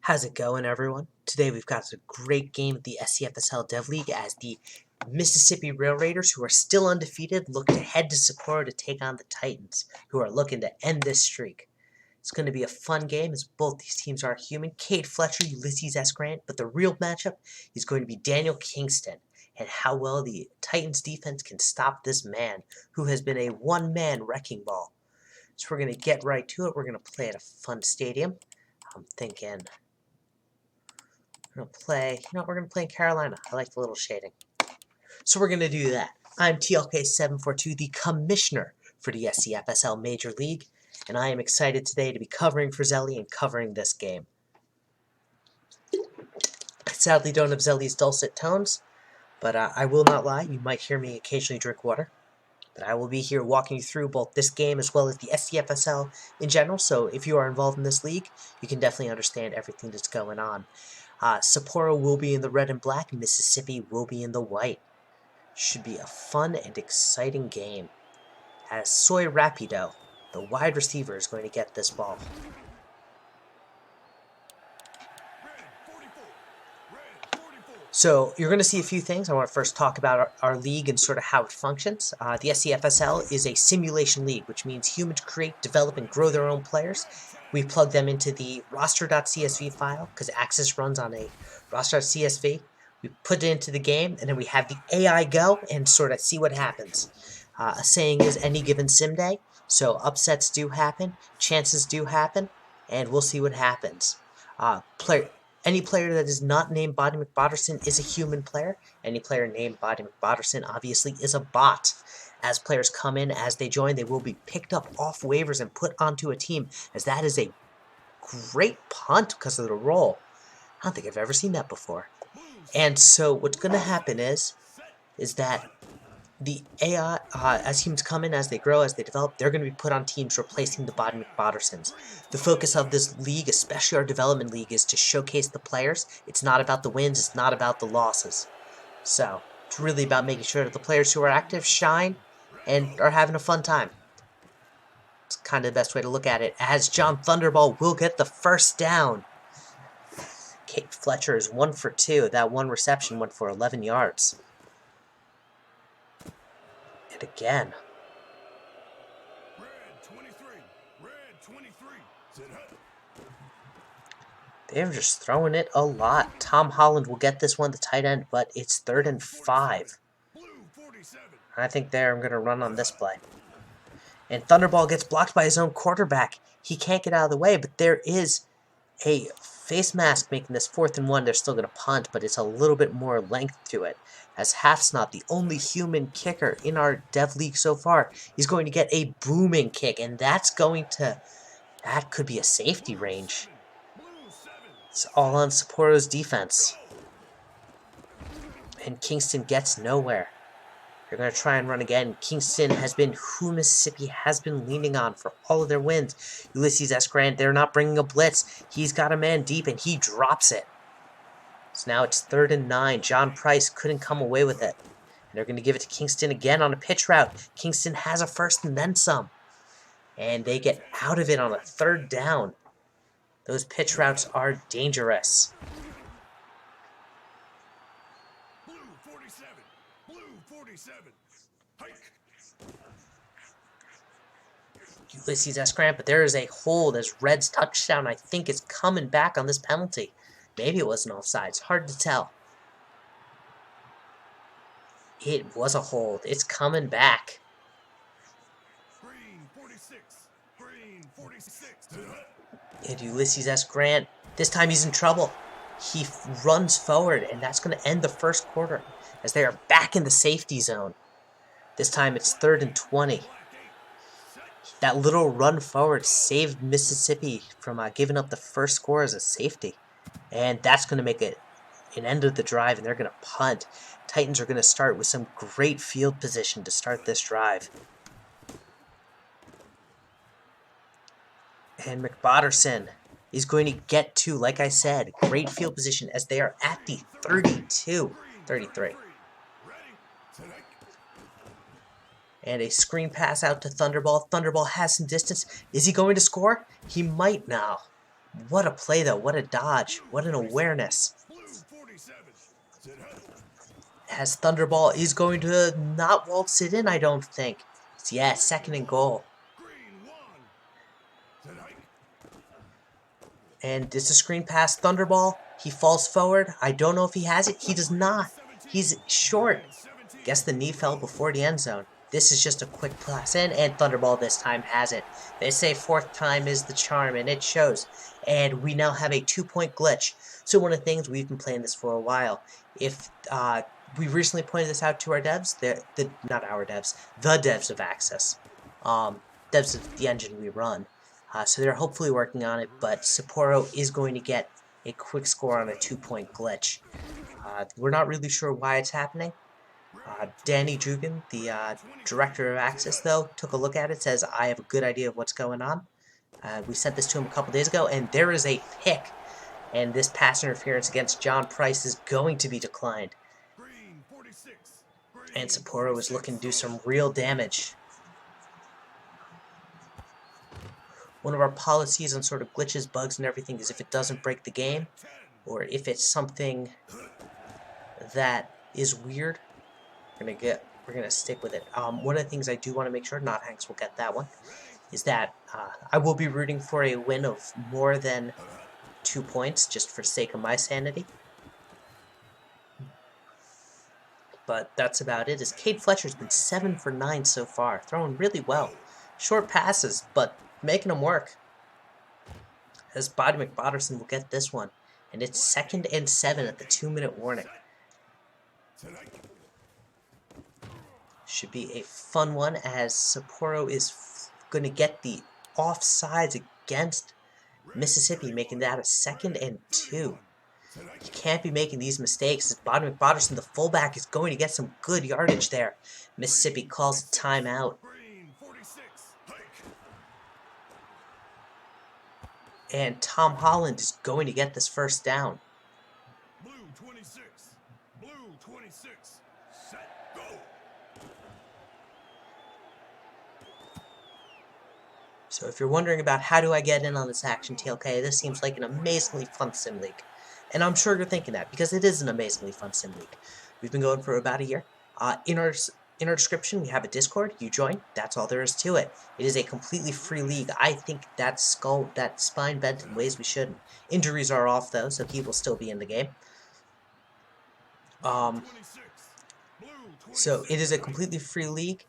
How's it going, everyone? Today we've got a great game at the SCFSL Dev League as the Mississippi Railraiders, who are still undefeated, look to head to Sapporo to take on the Titans, who are looking to end this streak. It's going to be a fun game as both these teams are human. Cade Fletcher, Ulysses S. Grant, but the real matchup is going to be Daniel Kingston and how well the Titans defense can stop this man who has been a one-man wrecking ball. So we're going to get right to it. We're going to play at a fun stadium. I'm thinking we're going to play in Carolina. I like the little shading. So we're going to do that. I'm TLK742, the commissioner for the SCFSL Major League, and I am excited today to be covering Frizzelli and covering this game. I sadly don't have Zelli's dulcet tones, but I will not lie, you might hear me occasionally drink water. But I will be here walking you through both this game as well as the SCFSL in general, so if you are involved in this league, you can definitely understand everything that's going on. Sapporo will be in the red and black, Mississippi will be in the white. Should be a fun and exciting game, as Soy Rapido, the wide receiver, is going to get this ball. So you're going to see a few things. I want to first talk about our league and sort of how it functions. The SCFSL is a simulation league, which means humans create, develop, and grow their own players. We plug them into the roster.csv file because Axis runs on a roster.csv. We put it into the game, and then we have the AI go and sort of see what happens. A saying is any given sim day, so upsets do happen, chances do happen, and we'll see what happens. Any player that is not named Body McBotterson is a human player. Any player named Body McBotterson obviously is a bot. As players come in, as they join, they will be picked up off waivers and put onto a team, as that is a great punt because of the roll. I don't think I've ever seen that before. And so what's going to happen is that the AI, as humans come in, as they grow, as they develop, they're going to be put on teams replacing the Body McBottersons. The focus of this league, especially our development league, is to showcase the players. It's not about the wins, it's not about the losses. So, it's really about making sure that the players who are active shine and are having a fun time. It's kind of the best way to look at it, as John Thunderball will get the first down. Cade Fletcher is 1 for 2. That one reception went for 11 yards. And again. They're just throwing it a lot. Tom Holland will get this one, the tight end, but it's 3rd and 5. I think I'm going to run on this play. And Thunderball gets blocked by his own quarterback. He can't get out of the way, but there is a face mask making this 4th and 1. They're still going to punt, but it's a little bit more length to it. As Halfsnot, the only human kicker in our dev league so far, is going to get a booming kick, and that could be a safety range. It's all on Sapporo's defense. And Kingston gets nowhere. They're going to try and run again. Kingston has been who Mississippi has been leaning on for all of their wins. Ulysses S. Grant, they're not bringing a blitz. He's got a man deep, and he drops it. So now it's 3rd and 9. John Price couldn't come away with it. And they're going to give it to Kingston again on a pitch route. Kingston has a first and then some. And they get out of it on a 3rd down. Those pitch routes are dangerous. Ulysses S. Grant, but there is a hold as Red's touchdown, I think, is coming back on this penalty. Maybe it wasn't offsides. Hard to tell. It was a hold. It's coming back. And Ulysses S. Grant, this time he's in trouble. He runs forward, and that's going to end the first quarter as they are back in the safety zone. This time it's 3rd and 20. That little run forward saved Mississippi from giving up the first score as a safety. And that's going to make it an end of the drive, and they're going to punt. Titans are going to start with some great field position to start this drive. And McBotterson is going to get to, like I said, great field position as they are at the 33. And a screen pass out to Thunderball. Thunderball has some distance. Is he going to score? He might now. What a play, though. What a dodge. What an awareness. As Thunderball is going to not waltz it in, I don't think. Yeah, second and goal. And it's a screen pass. Thunderball. He falls forward. I don't know if he has it. He does not. He's short. Guess the knee fell before the end zone. This is just a quick pass in, and Thunderball this time has it. They say fourth time is the charm, and it shows. And we now have a 2-point glitch. So one of the things, we've been playing this for a while. If we recently pointed this out to our devs, not our devs, the devs of Access, devs of the engine we run. So they're hopefully working on it, but Sapporo is going to get a quick score on a 2-point glitch. We're not really sure why it's happening. Danny Jugan, the director of Access, though, took a look at it, says, I have a good idea of what's going on. We sent this to him a couple days ago, and there is a pick. And this pass interference against John Price is going to be declined. And Sapporo is looking to do some real damage. One of our policies on sort of glitches, bugs, and everything is if it doesn't break the game, or if it's something that is weird, we're gonna stick with it. One of the things I do want to make sure, not Hanks will get that one, is that I will be rooting for a win of more than 2 points, just for sake of my sanity. But that's about it. As Cade Fletcher's been 7 for 9 so far, throwing really well. Short passes, but making them work. As Bobby McBotterson will get this one, and it's 2nd and 7 at the 2-minute warning. Should be a fun one, as Sapporo is going to get the offsides against Mississippi, making that a 2nd and 2. You can't be making these mistakes, as Bobby McBotterson, the fullback, is going to get some good yardage there. Mississippi calls a timeout. And Tom Holland is going to get this first down. Blue 26. Blue 26. Set, go. So if you're wondering about how do I get in on this action TLK, this seems like an amazingly fun sim league. And I'm sure you're thinking that, because it is an amazingly fun sim league. We've been going for about a year. In our description, we have a Discord. You join. That's all there is to it. It is a completely free league. I think that spine bent in ways we shouldn't. Injuries are off, though, so he will still be in the game. So it is a completely free league.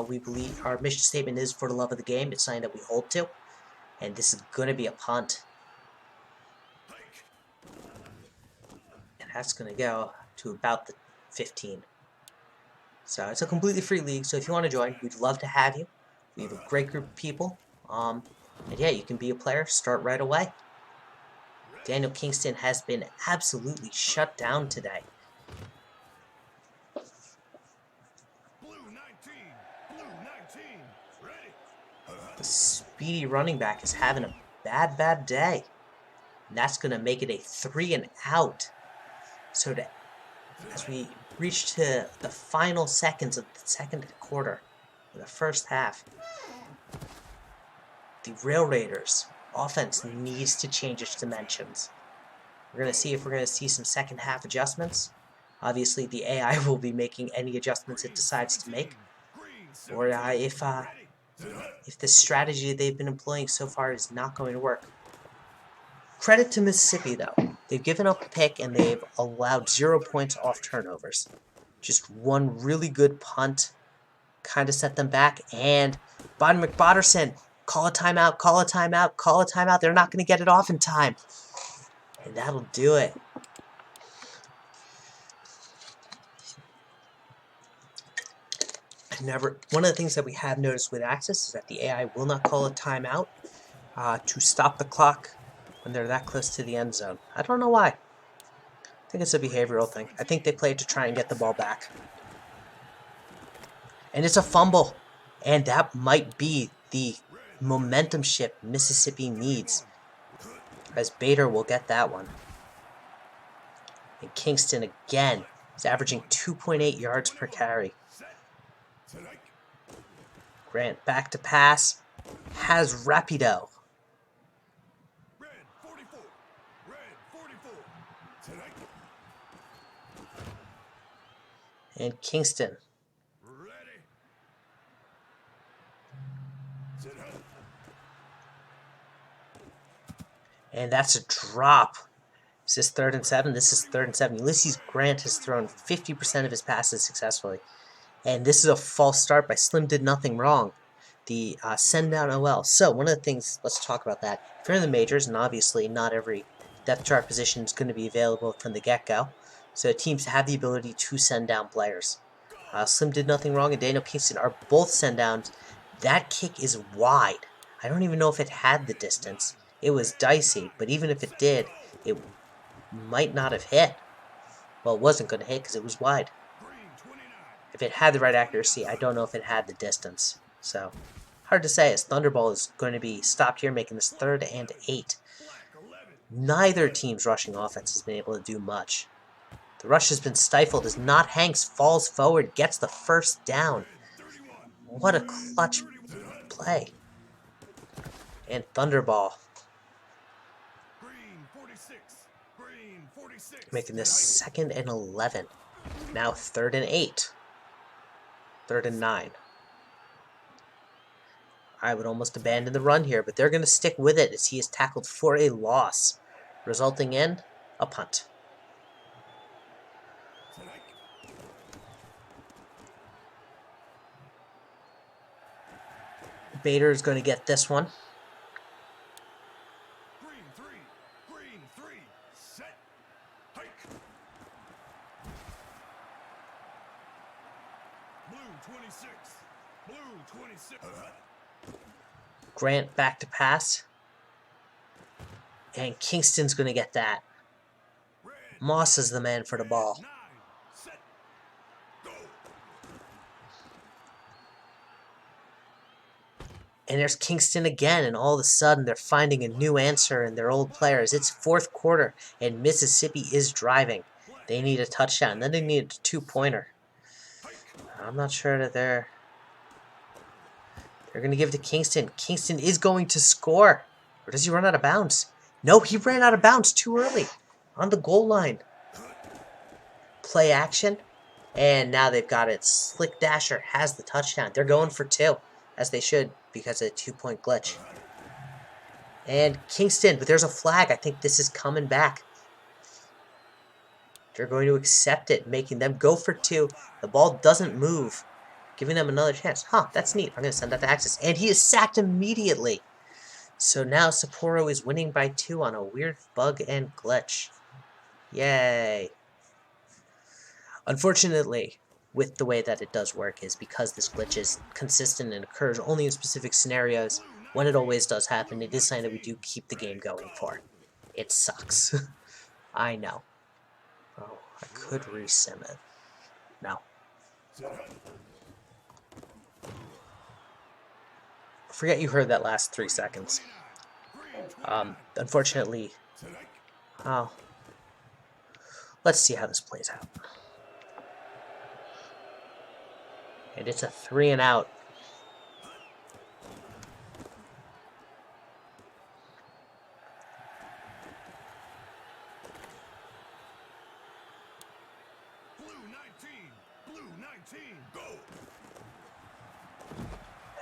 We believe our mission statement is for the love of the game. It's something that we hold to. And this is going to be a punt. And that's going to go to about the 15. So it's a completely free league, so if you want to join, we'd love to have you. We have a great group of people. And yeah, you can be a player, start right away. Daniel Kingston has been absolutely shut down today. The speedy running back is having a bad day. And that's going to make it a 3 and out. So as we reach to the final seconds of the second quarter, of the first half, the Railraiders offense needs to change its dimensions. We're going to see if we're going to see some second half adjustments. Obviously, the AI will be making any adjustments it decides to make. Or if the strategy they've been employing so far is not going to work. Credit to Mississippi, though. They've given up a pick, and they've allowed 0 points off turnovers. Just one really good punt kind of set them back. And Bobby McBotterson, call a timeout, call a timeout, call a timeout. They're not going to get it off in time. And that'll do it. One of the things that we have noticed with Access is that the AI will not call a timeout to stop the clock when they're that close to the end zone. I don't know why. I think it's a behavioral thing. I think they play to try and get the ball back. And it's a fumble. And that might be the momentum shift Mississippi needs, as Bader will get that one. And Kingston again is averaging 2.8 yards per carry. Grant back to pass. Has Rapido. And Kingston. And that's a drop. Is this 3rd and 7? This is 3rd and 7. Ulysses Grant has thrown 50% of his passes successfully. And this is a false start by Slim did nothing wrong. The send down OL. So one of the things, let's talk about that. If you're in the majors, and obviously not every depth chart position is going to be available from the get-go, so teams have the ability to send down players. Slim did nothing wrong, and Daniel Kingston are both send downs. That kick is wide. I don't even know if it had the distance. It was dicey, but even if it did, it might not have hit. Well, it wasn't going to hit because it was wide. If it had the right accuracy, I don't know if it had the distance. So, hard to say, as Thunderball is going to be stopped here, making this 3rd and 8. Neither team's rushing offense has been able to do much. The rush has been stifled as Not Hanks falls forward, gets the first down. What a clutch play. And Thunderball making this 2nd and 11. Now 3rd and 8. 3rd and 9. I would almost abandon the run here, but they're going to stick with it as he is tackled for a loss, resulting in a punt. Bader is going to get this one. Grant back to pass. And Kingston's going to get that. Moss is the man for the ball. And there's Kingston again, and all of a sudden they're finding a new answer in their old players. It's 4th quarter, and Mississippi is driving. They need a touchdown. Then they need a 2-pointer. I'm not sure that they're going to give it to Kingston. Kingston is going to score. Or does he run out of bounds? No, he ran out of bounds too early. On the goal line. Play action. And now they've got it. Slick Dasher has the touchdown. They're going for 2. As they should, because of a 2-point glitch. And Kingston, but there's a flag. I think this is coming back. They're going to accept it, making them go for 2. The ball doesn't move, giving them another chance. Huh, that's neat. I'm going to send that to Axis. And he is sacked immediately. So now Sapporo is winning by 2 on a weird bug and glitch. Yay. Unfortunately, with the way that it does work is because this glitch is consistent and occurs only in specific scenarios, when it always does happen, it is something that we do keep the game going for. It sucks. I know. Oh, I could resim it. No. Forget you heard that last 3 seconds. Unfortunately, let's see how this plays out. And it's a 3 and out.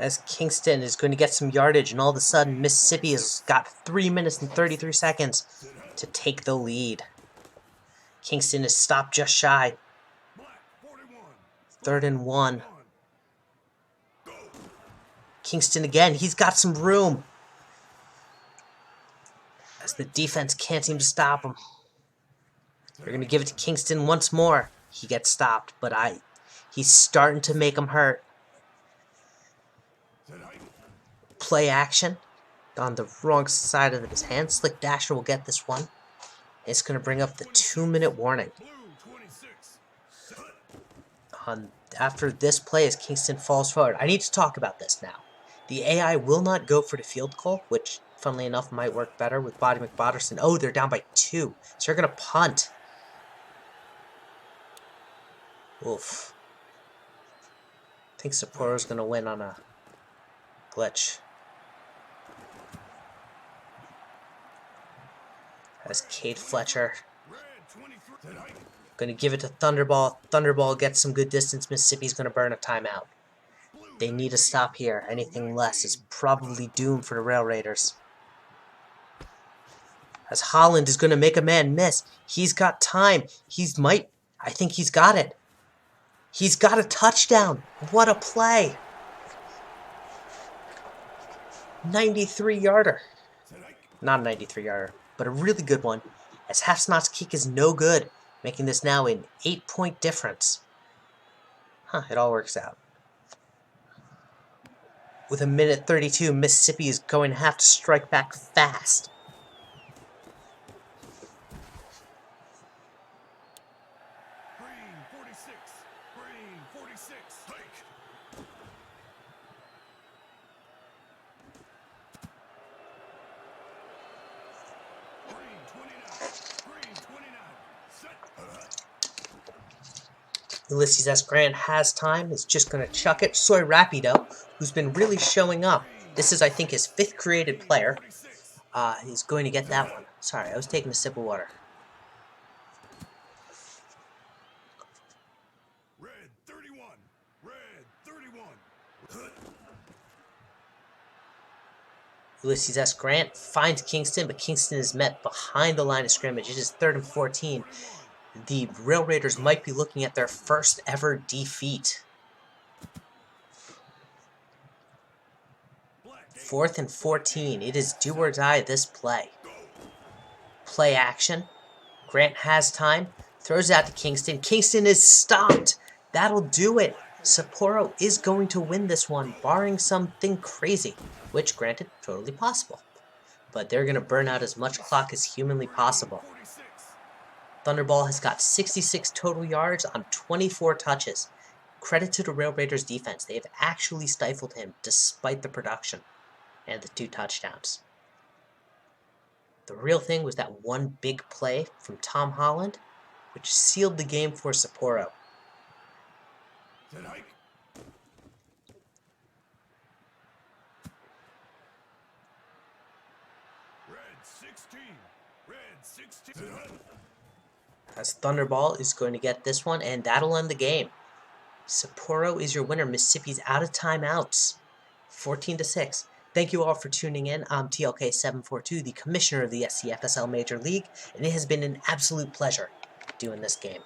As Kingston is going to get some yardage, and all of a sudden Mississippi has got 3 minutes and 33 seconds to take the lead. Kingston is stopped just shy. 3rd and 1. Kingston again, he's got some room. As the defense can't seem to stop him. They're going to give it to Kingston once more. He gets stopped, but he's starting to make him hurt. Play action on the wrong side of his hand. Slick Dasher will get this one. It's going to bring up the 2-minute warning. After this play, as Kingston falls forward, I need to talk about this now. The AI will not go for the field goal, which, funnily enough, might work better with Body McBotterson. Oh, they're down by 2, so they're going to punt. Oof. I think Sapporo's going to win on a glitch. As Cade Fletcher going to give it to Thunderball. Thunderball gets some good distance. Mississippi's going to burn a timeout. They need a stop here. Anything less is probably doomed for the Railraiders. As Holland is going to make a man miss. He's got time. I think he's got it. He's got a touchdown. What a play. 93-yarder. Not a 93-yarder, but a really good one. As Hafsnott's kick is no good, making this now an 8-point difference. It all works out. With 1:32, Mississippi is going to have to strike back fast. Ulysses S. Grant has time, is just going to chuck it. Soy Rapido, who's been really showing up. This is, I think, his 5th created player. He's going to get that one. Sorry, I was taking a sip of water. Red 31. Red 31. Ulysses S. Grant finds Kingston, but Kingston is met behind the line of scrimmage. It is 3rd and 14. The Railraiders might be looking at their first ever defeat. 4th and 14. It is do or die this play. Play action. Grant has time. Throws it out to Kingston. Kingston is stopped. That'll do it. Sapporo is going to win this one, barring something crazy. Which, granted, totally possible. But they're going to burn out as much clock as humanly possible. Thunderball has got 66 total yards on 24 touches. Credit to the Railraiders defense. They have actually stifled him despite the production and the 2 touchdowns. The real thing was that one big play from Tom Holland, which sealed the game for Sapporo. As Thunderball is going to get this one, and that'll end the game. Sapporo is your winner. Mississippi's out of timeouts. 14-6. Thank you all for tuning in. I'm TLK742, the commissioner of the SCFSL Major League, and it has been an absolute pleasure doing this game.